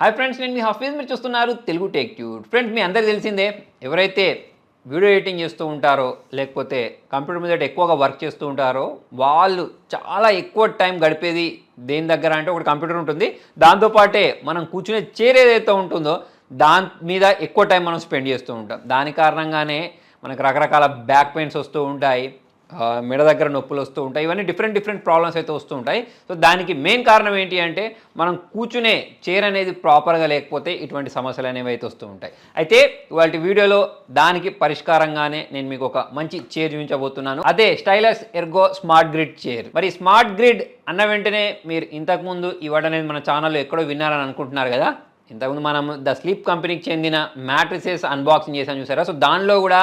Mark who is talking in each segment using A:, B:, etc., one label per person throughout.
A: Hi friends, నేను మీ హాఫీజ్. మీరు చూస్తున్నారు తెలుగు టెక్ ట్యూడ్. ఫ్రెండ్స్, మీ అందరికీ తెలిసిందే, ఎవరైతే వీడియో ఎడిటింగ్ చేస్తూ ఉంటారో లేకపోతే కంప్యూటర్ మీద ఎక్కువగా వర్క్ చేస్తూ ఉంటారో వాళ్ళు చాలా ఎక్కువ టైం గడిపేది దేని దగ్గర అంటే ఒకటి కంప్యూటర్ ఉంటుంది. దాంతోపాటే మనం కూర్చునే చైర్ ఏదైతే ఉంటుందో దాని మీద ఎక్కువ టైం మనం స్పెండ్ చేస్తూ ఉంటాం. దాని కారణంగానే మనకు రకరకాల బ్యాక్ పెయిన్స్ వస్తూ ఉంటాయి, మెడ దగ్గర నొప్పులు వస్తూ ఉంటాయి. ఇవన్నీ డిఫరెంట్ ప్రాబ్లమ్స్ అయితే వస్తూ ఉంటాయి. సో దానికి మెయిన్ కారణం ఏంటి అంటే మనం కూర్చునే చైర్ అనేది ప్రాపర్గా లేకపోతే ఇటువంటి సమస్యలు అనేవి అయితే వస్తూ ఉంటాయి. అయితే ఇవాళ వీడియోలో దానికి పరిష్కారంగానే నేను మీకు ఒక మంచి చైర్ చూపించబోతున్నాను. అదే స్టైలక్స్ ఎర్గో స్మార్ట్ గ్రిడ్ చైర్. మరి స్మార్ట్ గ్రిడ్ అన్న వెంటనే మీరు ఇంతకుముందు ఈ వర్డ్ అనేది మన ఛానల్లో ఎక్కడో విన్నారని అనుకుంటున్నారు కదా. ఇంతకుముందు మనం ద స్లీప్ కంపెనీకి చెందిన మ్యాట్రిసెస్ అన్బాక్సింగ్ చేసాం చూసారా. సో దానిలో కూడా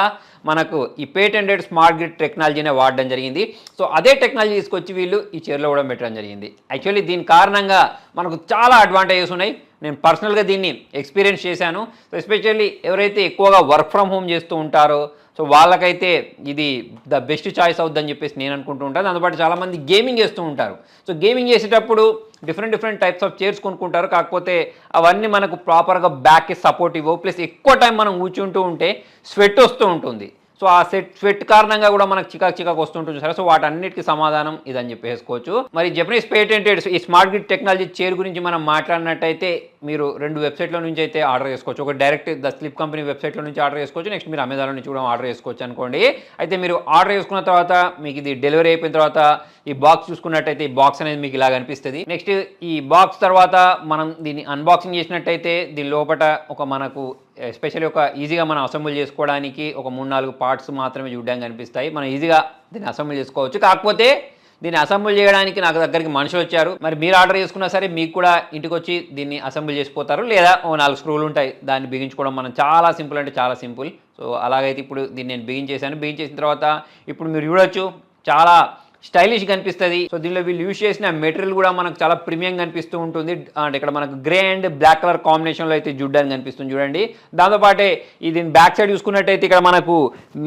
A: మనకు ఈ పేటెంటెడ్ స్మార్ట్ గ్రిడ్ టెక్నాలజీనే వాడడం జరిగింది. సో అదే టెక్నాలజీ తీసుకొచ్చి వీళ్ళు ఈ చైర్లో కూడా పెట్టడం జరిగింది. యాక్చువల్లీ దీని కారణంగా మనకు చాలా అడ్వాంటేజెస్ ఉన్నాయి. నేను పర్సనల్గా దీన్ని ఎక్స్పీరియన్స్ చేశాను. సో ఎస్పెషల్లీ ఎవరైతే ఎక్కువగా వర్క్ ఫ్రమ్ హోమ్ చేస్తూ ఉంటారో సో వాళ్ళకైతే ఇది ద బెస్ట్ చాయిస్ అవుద్దని చెప్పేసి నేను అనుకుంటూ ఉంటాను. దాంతోపాటు చాలామంది గేమింగ్ చేస్తూ ఉంటారు. సో గేమింగ్ చేసేటప్పుడు డిఫరెంట్ టైప్స్ ఆఫ్ చైర్స్ కొనుక్కుంటారు. కాకపోతే అవన్నీ మనకు ప్రాపర్గా బ్యాక్కి సపోర్ట్ ఇవ్వవు. ప్లస్ ఎక్కువ టైం మనం కూర్చుంటూ ఉంటే స్వెట్ వస్తూ ఉంటుంది. సో ఆ స్వెట్ కారణంగా కూడా మనకు చికాకు వస్తుంటుంది సరే. సో వాటన్నిటికీ సమాధానం ఇదని చెప్పేసుకోవచ్చు. మరి జపనీస్ పేటెంటెడ్ ఈ స్మార్ట్ గ్రిడ్ టెక్నాలజీ చైర్ గురించి మనం మాట్లాడినట్టయితే మీరు 2 వెబ్సైట్ల నుంచి అయితే ఆర్డర్ చేసుకోవచ్చు. ఒక డైరెక్ట్ ద స్లిప్ కంపెనీ వెబ్సైట్లో నుంచి ఆర్డర్ చేసుకోవచ్చు. నెక్స్ట్ మీరు అమెజాన్ నుంచి కూడా ఆర్డర్ చేసుకోవచ్చు అనుకోండి. అయితే మీరు ఆర్డర్ చేసుకున్న తర్వాత మీకు ఇది డెలివరీ అయిపోయిన తర్వాత ఈ బాక్స్ చూసుకున్నట్టయితే ఈ బాక్స్ అనేది మీకు ఇలా కనిపిస్తుంది. నెక్స్ట్ ఈ బాక్స్ తర్వాత మనం దీన్ని అన్బాక్సింగ్ చేసినట్టయితే దీని లోపల ఒక మనకు ఎస్పెషల్లీ ఒక ఈజీగా మనం అసెంబుల్ చేసుకోవడానికి ఒక 3-4 పార్ట్స్ మాత్రమే చూడడానికి కనిపిస్తాయి. మనం ఈజీగా దీన్ని అసెంబుల్ చేసుకోవచ్చు. కాకపోతే దీన్ని అసెంబుల్ చేయడానికి నాకు దగ్గరికి మనుషులు వచ్చారు. మరి మీరు ఆర్డర్ చేసుకున్నా సరే మీకు కూడా ఇంటికి వచ్చి దీన్ని అసెంబుల్ చేసిపోతారు. లేదా ఓ 4 స్క్రూలు ఉంటాయి, దాన్ని బిగించుకోవడం మనం చాలా సింపుల్ అంటే చాలా సింపుల్. సో అలాగైతే ఇప్పుడు దీన్ని నేను బిగించేసాను. బిగించేసిన తర్వాత ఇప్పుడు మీరు చూడొచ్చు చాలా స్టైలిష్ కనిపిస్తుంది. సో దీనిలో వీళ్ళు యూజ్ చేసిన మెటీరియల్ కూడా మనకు చాలా ప్రీమియం కనిపిస్తూ ఉంటుంది. అంటే ఇక్కడ మనకు గ్రే అండ్ బ్లాక్ కలర్ కాంబినేషన్లో అయితే చూడడానికి కనిపిస్తుంది చూడండి. దాంతోపాటే దీని బ్యాక్ సైడ్ చూసుకున్నట్టయితే ఇక్కడ మనకు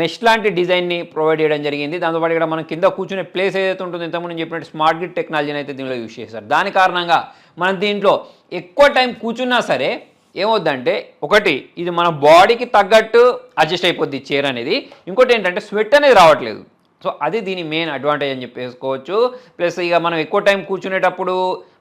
A: మెష్ లాంటి డిజైన్ని ప్రొవైడ్ చేయడం జరిగింది. దాంతోపాటు ఇక్కడ మనం కింద కూర్చునే ప్లేస్ ఏదైతే ఉంటుందో ఇంతకుముందు నేను చెప్పినట్టు స్మార్ట్ గ్రిడ్ టెక్నాలజీని అయితే దీనిలో యూజ్ చేశారు. దాని కారణంగా మనం దీంట్లో ఎక్కువ టైం కూర్చున్నా సరే ఏమవుద్దంటే ఒకటి ఇది మన బాడీకి తగ్గట్టు అడ్జస్ట్ అయిపోద్ది చైర్ అనేది. ఇంకోటి ఏంటంటే స్వెట్ అనేది రావట్లేదు. సో అది దీని మెయిన్ అడ్వాంటేజ్ అని చెప్పేసుకోవచ్చు. ప్లస్ ఇక మనం ఎక్కువ టైం కూర్చునేటప్పుడు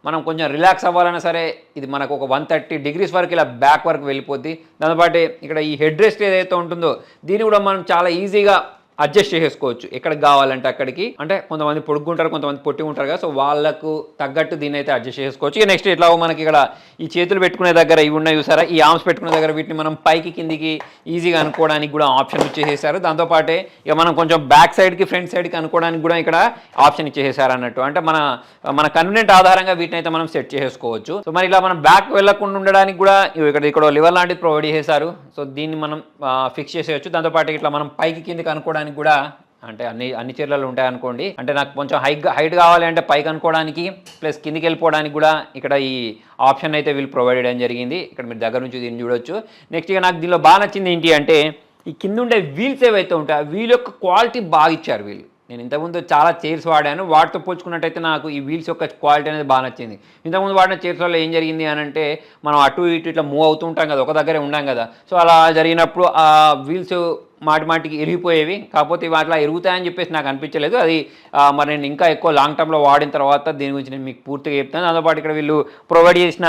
A: మనం కొంచెం రిలాక్స్ అవ్వాలన్నా సరే ఇది మనకు ఒక 130 degrees వరకు ఇలా బ్యాక్ వరకు వెళ్ళిపోద్ది. దాంతోపాటు ఇక్కడ ఈ హెడ్ రెస్ట్ ఏదైతే ఉంటుందో దీన్ని కూడా మనం చాలా ఈజీగా అడ్జస్ట్ చేసేసుకోవచ్చు ఎక్కడికి కావాలంటే అక్కడికి. అంటే కొంతమంది పొడుగుంటారు, కొంతమంది పొట్టి ఉంటారు కదా. సో వాళ్ళకు తగ్గట్టు దీన్ని అయితే అడ్జస్ట్ చేసుకోవచ్చు. ఇక నెక్స్ట్ ఇట్లా మనకి ఇక్కడ ఈ చేతులు పెట్టుకునే దగ్గర ఇవి ఉన్నాయి చూసారా, ఈ ఆర్మ్స్ పెట్టుకునే దగ్గర వీటిని మనం పైకి కిందికి ఈజీగా అనుకోవడానికి కూడా ఆప్షన్ ఇచ్చేసేసారు. దాంతోపాటే ఇక మనం కొంచెం బ్యాక్ సైడ్కి ఫ్రంట్ సైడ్కి అనుకోవడానికి కూడా ఇక్కడ ఆప్షన్ ఇచ్చేసేసారు అన్నట్టు. అంటే మన కన్వీనియంట్ ఆధారంగా వీటిని అయితే మనం సెట్ చేసుకోవచ్చు. సో మరి ఇలా మనం బ్యాక్ వెళ్ళకుండా ఉండడానికి కూడా ఇక్కడ లివర్ లాంటిది ప్రొవైడ్ చేశారు. సో దీన్ని మనం ఫిక్స్ చేసేయచ్చు. దాంతోపాటు ఇట్లా మనం పైకి కిందికి అనుకోవడానికి కూడా అంటే అన్ని చైర్లలో ఉంటాయి అనుకోండి. అంటే నాకు కొంచెం హైట్ కావాలి అంటే పైకి అనుకోవడానికి ప్లస్ కిందికి వెళ్ళిపోవడానికి కూడా ఇక్కడ ఈ ఆప్షన్ అయితే వీళ్ళు ప్రొవైడ్ చేయడం జరిగింది. ఇక్కడ మీరు దగ్గర నుంచి దీన్ని చూడొచ్చు. నెక్స్ట్ ఇక నాకు దీనిలో బాగా నచ్చింది ఏంటి అంటే ఈ కింద ఉండే వీల్స్ ఏవైతే ఉంటాయో ఆ వీల్ యొక్క క్వాలిటీ బాగా ఇచ్చారు వీళ్ళు. నేను ఇంతకుముందు చాలా చైర్స్ వాడాను, వాటితో పోల్చుకున్నట్టయితే నాకు ఈ వీల్స్ యొక్క క్వాలిటీ అనేది బాగా నచ్చింది. ఇంతకుముందు వాడిన చైర్స్ వల్ల ఏం జరిగింది అని అంటే మనం అటు ఇటు ఇట్లా మూవ్ అవుతూ ఉంటాం కదా, ఒక దగ్గరే ఉండాం కదా. సో అలా జరిగినప్పుడు ఆ వీల్స్ మాటికి ఎరిగిపోయేవి. కాకపోతే ఇవి అట్లా ఎరుగుతాయని చెప్పేసి నాకు అనిపించలేదు. అది మరి నేను ఇంకా ఎక్కువ లాంగ్ టర్మ్లో వాడిన తర్వాత దీని గురించి నేను మీకు పూర్తిగా చెప్తాను. దాంతోపాటు ఇక్కడ వీళ్ళు ప్రొవైడ్ చేసిన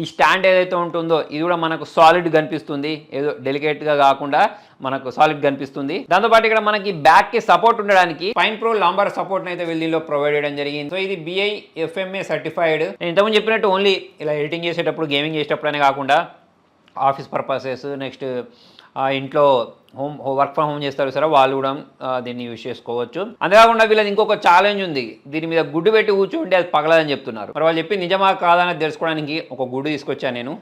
A: ఈ స్టాండ్ ఏదైతే ఉంటుందో ఇది కూడా మనకు సాలిడ్ కనిపిస్తుంది, ఏదో డెలికేట్గా కాకుండా మనకు సాలిడ్ కనిపిస్తుంది. దాంతోపాటు ఇక్కడ మనకి బ్యాక్కి సపోర్ట్ ఉండడానికి SpinePro Lumbar Support అయితే వీళ్ళు దీనిలో ప్రొవైడ్ చేయడం జరిగింది. సో ఇది BIFMA సర్టిఫైడ్. నేను ఇంతకుముందు చెప్పినట్టు ఓన్లీ ఇలా ఎడిటింగ్ చేసేటప్పుడు గేమింగ్ చేసేటప్పుడనే కాకుండా ఆఫీస్ పర్పసెస్ నెక్స్ట్ ఇంట్లో వర్క్ ఫ్రమ్ హోమ్ చేస్తారు సరే వాళ్ళు కూడా దీన్ని యూజ్ చేసుకోవచ్చు. అంతేకాకుండా వీళ్ళది ఇంకొక ఛాలెంజ్ ఉంది. దీని మీద గుడ్డు పెట్టి కూర్చుంటే అది పగలదని చెప్తున్నారు. మరి వాళ్ళు చెప్పి నిజమా కాదని తెలుసుకోవడానికి ఒక గుడ్డు తీసుకొచ్చాను నేను.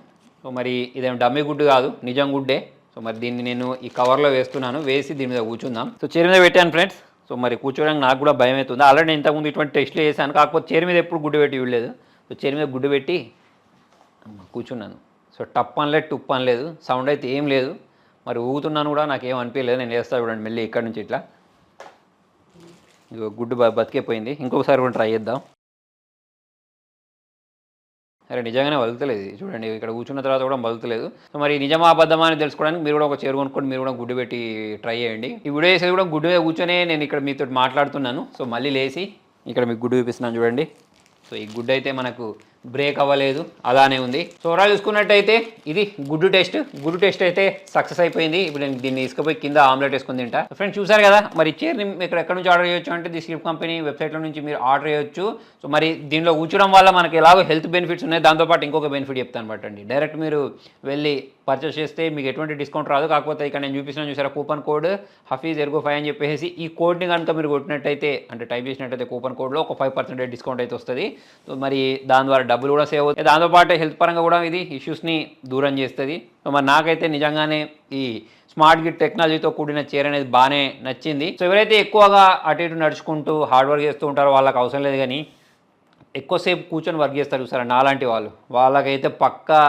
A: సో మరి ఇదేం డమ్మీ గుడ్డు కాదు, నిజం గుడ్డే. సో మరి దీన్ని నేను ఈ కవర్లో వేస్తున్నాను, వేసి దీని మీద కూర్చుందాం. సో చైర్ మీద పెట్టాను ఫ్రెండ్స్. సో మరి కూర్చోడానికి నాకు కూడా భయం అవుతుంది. ఆల్రెడీ నేను ఇంతకుముందు ఇటువంటి టెస్ట్లు చేశాను, కాకపోతే చైర్ మీద ఎప్పుడు గుడ్డు పెట్టి చూడలేదు. సో చైర్ మీద గుడ్డు పెట్టి కూర్చున్నాను. సో టప్ అనలేదు, టుప్ అనలేదు, సౌండ్ అయితే ఏం లేదు. మరి ఊగుతున్నాను కూడా నాకేం అనిపించలేదు. నేను వేస్తా చూడండి మళ్ళీ ఇక్కడ నుంచి ఇట్లా గుడ్డు బతికేపోయింది. ఇంకొకసారి కూడా ట్రై చేద్దాం. అరే నిజంగానే వదులుతలేదు ఇది. చూడండి ఇక్కడ కూర్చున్న తర్వాత కూడా వదులుతలేదు. సో మరి నిజమా అబద్ధమా అని తెలుసుకోవడానికి మీరు కూడా ఒక చైర్ కొనుక్కొని మీరు కూడా గుడ్డు పెట్టి ట్రై చేయండి. ఈ వీడియో చేసేది కూడా గుడ్డు మీద కూర్చొనే నేను ఇక్కడ మీతో మాట్లాడుతున్నాను. సో మళ్ళీ లేచి ఇక్కడ మీకు గుడ్డు చూపిస్తున్నాను చూడండి. సో ఈ గుడ్డు అయితే మనకు బ్రేక్ అవ్వలేదు, అలానే ఉంది. సో ఓవరాల్ చూసుకున్నట్టయితే ఇది గుడ్డు టెస్ట్ అయితే సక్సెస్ అయిపోయింది. ఇప్పుడు నేను దీన్ని తీసుకుపోయి కింద ఆమ్లెట్ వేసుకుని తింటా. ఫ్రెండ్స్ చూసారు కదా, మరి చైర్ని ఇక్కడ ఎక్కడ నుంచి ఆర్డర్ చేయొచ్చు అంటే ది స్క్రిప్ట్ కంపెనీ వెబ్సైట్లో నుంచి మీరు ఆర్డర్ చేయొచ్చు. సో మరి దీనిలో కూర్చోడం వల్ల మనకి ఎలాగో హెల్త్ బెనిఫిట్స్ ఉన్నాయి. దాంతోపాటు ఇంకొక బెనిఫిట్ చెప్తాను బట్టండి. డైరెక్ట్ మీరు వెళ్ళి పర్చేస్ చేస్తే మీకు ఎటువంటి డిస్కౌంట్ రాదు. కాకపోతే ఇక్కడ నేను చూపిస్తున్నాను చూసారా, కూపన్ కోడ్ హఫీజ్ ఎర్గో 5 అని చెప్పేసి ఈ కోడ్ని కనుక మీరు కొట్టినట్టయితే అంటే టైప్ చేసినట్టయితే కూపన్ కోడ్లో ఒక 5% డిస్కౌంట్ అయితే వస్తుంది. సో మరి దాని ద్వారా డబ్బులు కూడా సేవ్ అవుతాయి. దాంతోపాటు హెల్త్ పరంగా కూడా ఇది ఇష్యూస్ని దూరం చేస్తుంది. సో మరి నాకైతే నిజంగానే ఈ స్మార్ట్ గ్రిడ్ టెక్నాలజీతో కూడిన చైర్ అనేది బాగానే నచ్చింది. సో ఎవరైతే ఎక్కువగా అటు ఇటు నడుచుకుంటూ హార్డ్ వర్క్ చేస్తూ ఉంటారో వాళ్ళకి అవసరం లేదు, కానీ ఎక్కువసేపు కూర్చొని వర్క్ చేస్తారు చూసారా నాలాంటి వాళ్ళకైతే పక్కా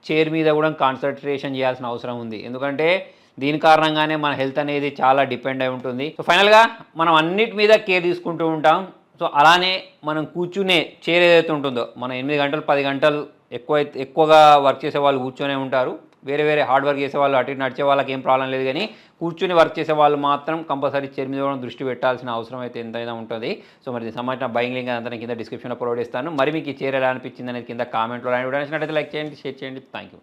A: చైర్ మీద కూడా కాన్సన్ట్రేషన్ చేయాల్సిన అవసరం ఉంది. ఎందుకంటే దీని కారణంగానే మన హెల్త్ అనేది చాలా డిపెండ్ అయి ఉంటుంది. సో ఫైనల్గా మనం అన్నిటి మీద కేర్ తీసుకుంటూ ఉంటాం. సో అలానే మనం కూర్చునే చైర్ ఏదైతే ఉంటుందో, మనం 8 గంటలు 10 గంటలు ఎక్కువగా వర్క్ చేసే వాళ్ళు కూర్చొనే ఉంటారు. వేరే హార్డ్ వర్క్ చేసే వాళ్ళు అటు నడిచే వాళ్ళకి ఏం ప్రాబ్లం లేదు, కానీ కూర్చుని వర్క్ చేసే వాళ్ళు మాత్రం కంపల్సరీ చైర్ మీద కూడా దృష్టి పెట్టాల్సిన అవసరం అయితే ఎంతైనా ఉంటుంది. సో మరి దీనికి సంబంధించిన బయింగ్ లింక్ అంతా కింద డిస్క్రిప్షన్లో ప్రొవైడ్ చేస్తాను. మరి మీకు ఈ చైర్ ఎలా అనిపించింది అనేది కింద కామెంట్లో రాయడం నచ్చినట్లయితే లైక్ చేయండి, షేర్ చేయండి. Thank you.